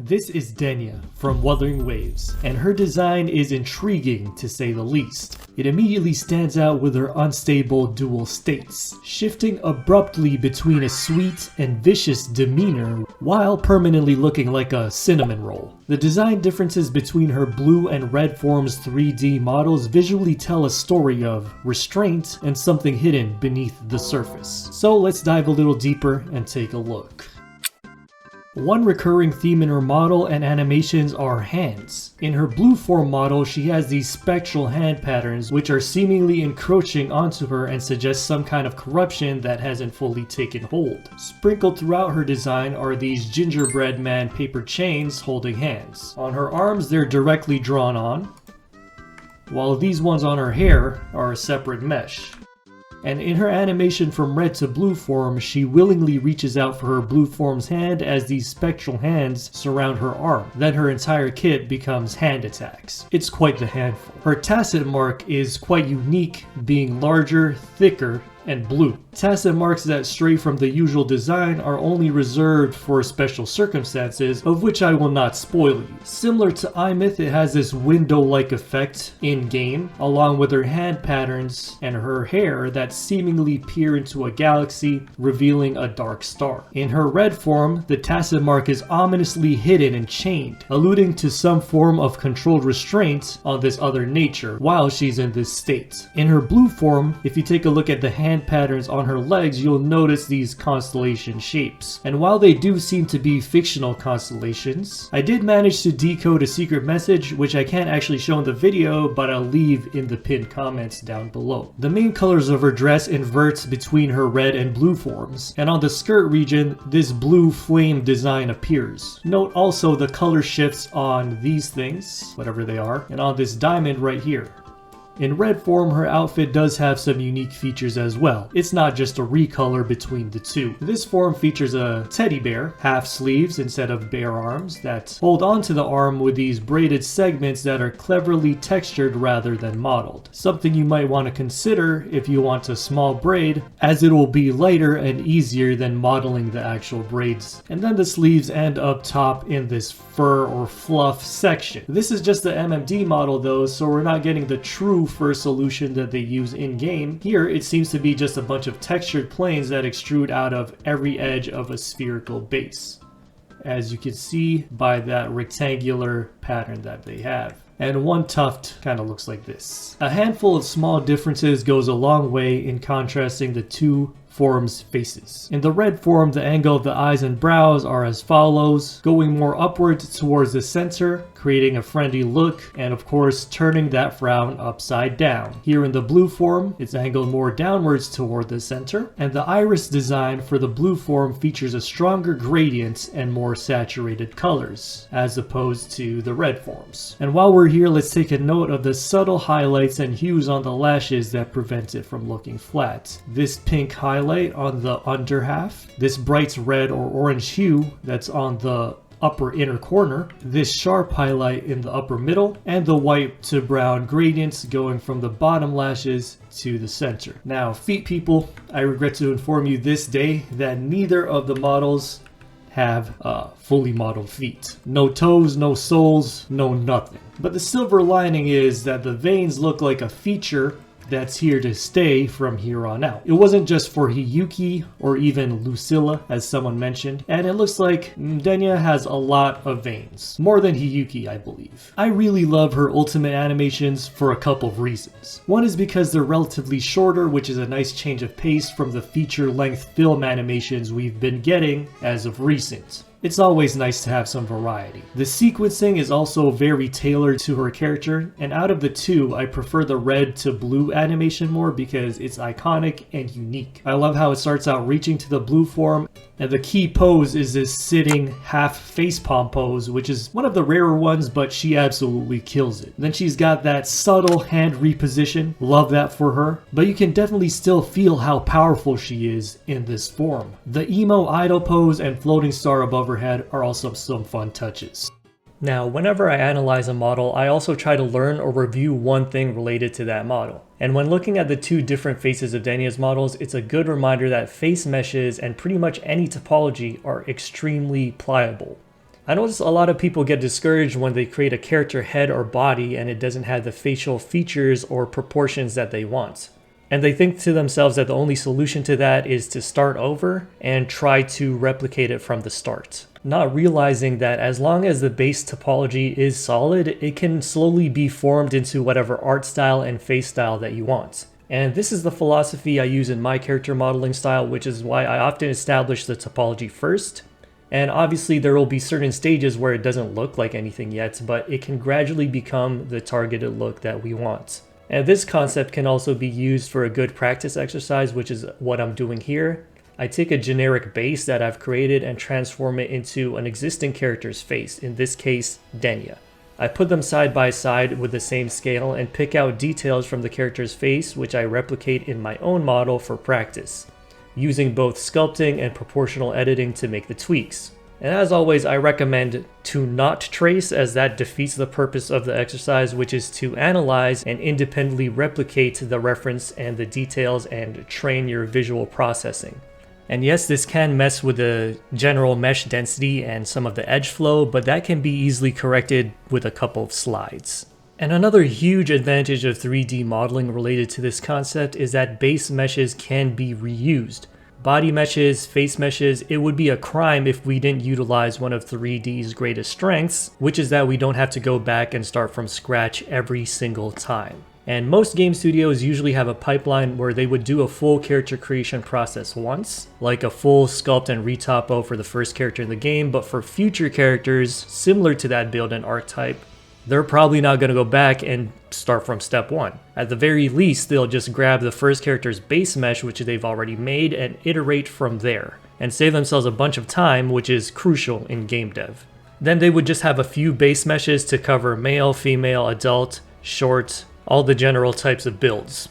This is Denya from Wuthering Waves, and her design is intriguing to say the least. It immediately stands out with her unstable dual states, shifting abruptly between a sweet and vicious demeanor while permanently looking like a cinnamon roll. The design differences between her blue and red forms 3D models visually tell a story of restraint and something hidden beneath the surface. So let's dive a little deeper and take a look. One recurring theme in her model and animations are hands. In her blue form model, she has these spectral hand patterns which are seemingly encroaching onto her and suggest some kind of corruption that hasn't fully taken hold. Sprinkled throughout her design are these gingerbread man paper chains holding hands. On her arms, they're directly drawn on, while these ones on her hair are a separate mesh. And in her animation from red to blue form, she willingly reaches out for her blue form's hand as these spectral hands surround her arm. Then her entire kit becomes hand attacks. It's quite the handful. Her tacit mark is quite unique, being larger, thicker, and blue. Tacit marks that stray from the usual design are only reserved for special circumstances, of which I will not spoil you. Similar to Imyth, it has this window-like effect in-game, along with her hand patterns and her hair that seemingly peer into a galaxy, revealing a dark star. In her red form, the tacit mark is ominously hidden and chained, alluding to some form of controlled restraint on this other nature while she's in this state. In her blue form, if you take a look at the hand patterns on her legs, you'll notice these constellation shapes. And while they do seem to be fictional constellations, I did manage to decode a secret message which I can't actually show in the video, but I'll leave in the pinned comments down below. The main colors of her dress inverts between her red and blue forms, and on the skirt region, this blue flame design appears. Note also the color shifts on these things, whatever they are, and on this diamond right here. In red form, her outfit does have some unique features as well. It's not just a recolor between the two. This form features a teddy bear, half sleeves instead of bare arms, that hold onto the arm with these braided segments that are cleverly textured rather than modeled. Something you might want to consider if you want a small braid, as it will be lighter and easier than modeling the actual braids. And then the sleeves end up top in this fur or fluff section. This is just the MMD model though, so we're not getting the true fur solution that they use in-game. Here, it seems to be just a bunch of textured planes that extrude out of every edge of a spherical base, as you can see by that rectangular pattern that they have. And one tuft kind of looks like this. A handful of small differences goes a long way in contrasting the two forms' faces. In the red form, the angle of the eyes and brows are as follows, going more upwards towards the center, creating a friendly look, and of course turning that frown upside down. Here in the blue form, it's angled more downwards toward the center, and the iris design for the blue form features a stronger gradient and more saturated colors, as opposed to the red forms. And while we're here, let's take a note of the subtle highlights and hues on the lashes that prevent it from looking flat. This pink highlight on the under half, this bright red or orange hue that's on the upper inner corner, this sharp highlight in the upper middle, and the white to brown gradients going from the bottom lashes to the center. Now, feet people, I regret to inform you this day that neither of the models have fully modeled feet. No toes, no soles, no nothing. But the silver lining is that the veins look like a feature that's here to stay from here on out. It wasn't just for Hiyuki or even Lucilla, as someone mentioned, and it looks like Denya has a lot of veins. More than Hiyuki, I believe. I really love her ultimate animations for a couple of reasons. One is because they're relatively shorter, which is a nice change of pace from the feature-length film animations we've been getting as of recent. It's always nice to have some variety. The sequencing is also very tailored to her character, and out of the two, I prefer the red to blue animation more because it's iconic and unique. I love how it starts out reaching to the blue form, and the key pose is this sitting half facepalm pose, which is one of the rarer ones, but she absolutely kills it. Then she's got that subtle hand reposition, love that for her, but you can definitely still feel how powerful she is in this form. The emo idol pose and floating star above her head are also some fun touches. Now, whenever I analyze a model, I also try to learn or review one thing related to that model. And when looking at the two different faces of Denya's models, it's a good reminder that face meshes and pretty much any topology are extremely pliable. I notice a lot of people get discouraged when they create a character head or body and it doesn't have the facial features or proportions that they want. And they think to themselves that the only solution to that is to start over and try to replicate it from the start. Not realizing that as long as the base topology is solid, it can slowly be formed into whatever art style and face style that you want. And this is the philosophy I use in my character modeling style, which is why I often establish the topology first. And obviously there will be certain stages where it doesn't look like anything yet, but it can gradually become the targeted look that we want. And this concept can also be used for a good practice exercise, which is what I'm doing here. I take a generic base that I've created and transform it into an existing character's face, in this case, Denya. I put them side by side with the same scale and pick out details from the character's face, which I replicate in my own model for practice, using both sculpting and proportional editing to make the tweaks. And as always, I recommend to not trace, as that defeats the purpose of the exercise, which is to analyze and independently replicate the reference and the details and train your visual processing. And yes, this can mess with the general mesh density and some of the edge flow, but that can be easily corrected with a couple of slides. And another huge advantage of 3D modeling related to this concept is that base meshes can be reused. Body meshes, face meshes, it would be a crime if we didn't utilize one of 3D's greatest strengths, which is that we don't have to go back and start from scratch every single time. And most game studios usually have a pipeline where they would do a full character creation process once, like a full sculpt and retopo for the first character in the game, but for future characters similar to that build and archetype, they're probably not going to go back and start from step one. At the very least, they'll just grab the first character's base mesh, which they've already made, and iterate from there, and save themselves a bunch of time, which is crucial in game dev. Then they would just have a few base meshes to cover male, female, adult, short, all the general types of builds.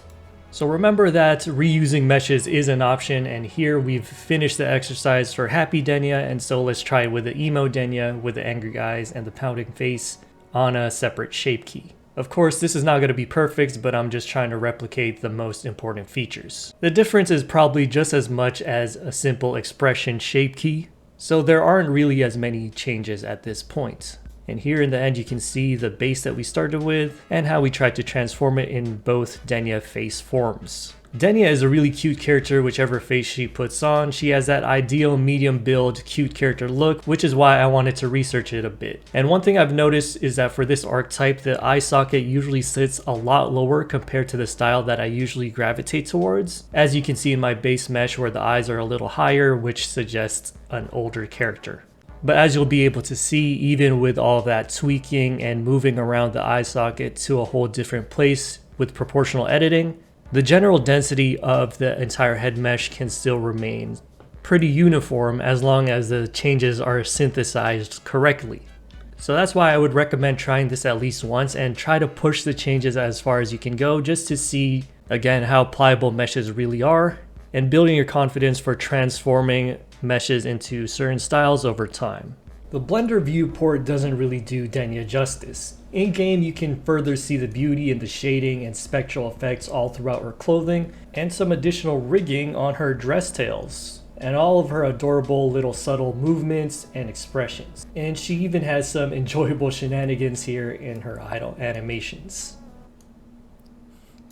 So remember that reusing meshes is an option, and here we've finished the exercise for Happy Denya, and so let's try it with the Emo Denya, with the angry eyes and the pounding face, on a separate shape key. Of course, this is not going to be perfect, but I'm just trying to replicate the most important features. The difference is probably just as much as a simple expression shape key, so there aren't really as many changes at this point. And here in the end you can see the base that we started with and how we tried to transform it in both Denya face forms. Denya is a really cute character whichever face she puts on. She has that ideal medium build cute character look, which is why I wanted to research it a bit. And one thing I've noticed is that for this archetype, the eye socket usually sits a lot lower compared to the style that I usually gravitate towards. As you can see in my base mesh where the eyes are a little higher, which suggests an older character. But as you'll be able to see, even with all that tweaking and moving around the eye socket to a whole different place with proportional editing, the general density of the entire head mesh can still remain pretty uniform as long as the changes are synthesized correctly. So that's why I would recommend trying this at least once and try to push the changes as far as you can go, just to see again how pliable meshes really are and building your confidence for transforming meshes into certain styles over time. The Blender viewport doesn't really do Denya justice. In game you can further see the beauty in the shading and spectral effects all throughout her clothing, and some additional rigging on her dress tails, and all of her adorable little subtle movements and expressions. And she even has some enjoyable shenanigans here in her idle animations.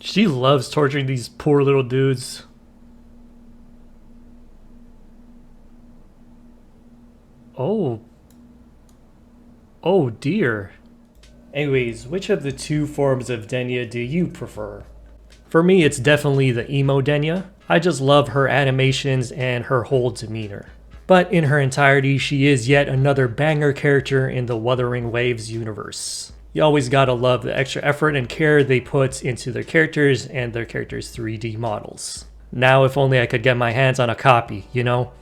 She loves torturing these poor little dudes. Oh dear. Anyways, which of the two forms of Denya do you prefer? For me, it's definitely the Emo Denya. I just love her animations and her whole demeanor. But in her entirety, she is yet another banger character in the Wuthering Waves universe. You always gotta love the extra effort and care they put into their characters and their characters' 3D models. Now if only I could get my hands on a copy, you know?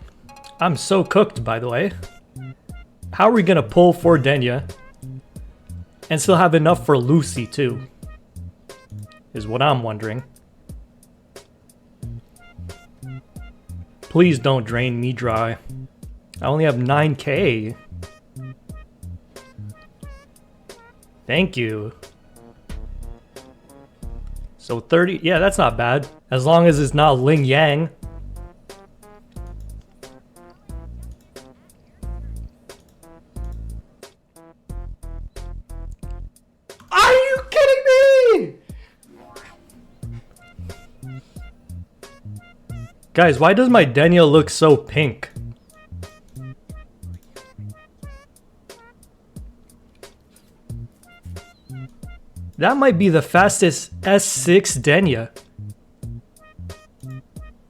I'm so cooked, by the way. How are we gonna pull for Denya and still have enough for Lucy too? Is what I'm wondering. Please don't drain me dry. I only have 9K. Thank you. So 30, yeah, that's not bad. As long as it's not Ling Yang. Guys, why does my Denya look so pink? That might be the fastest S6 Denya.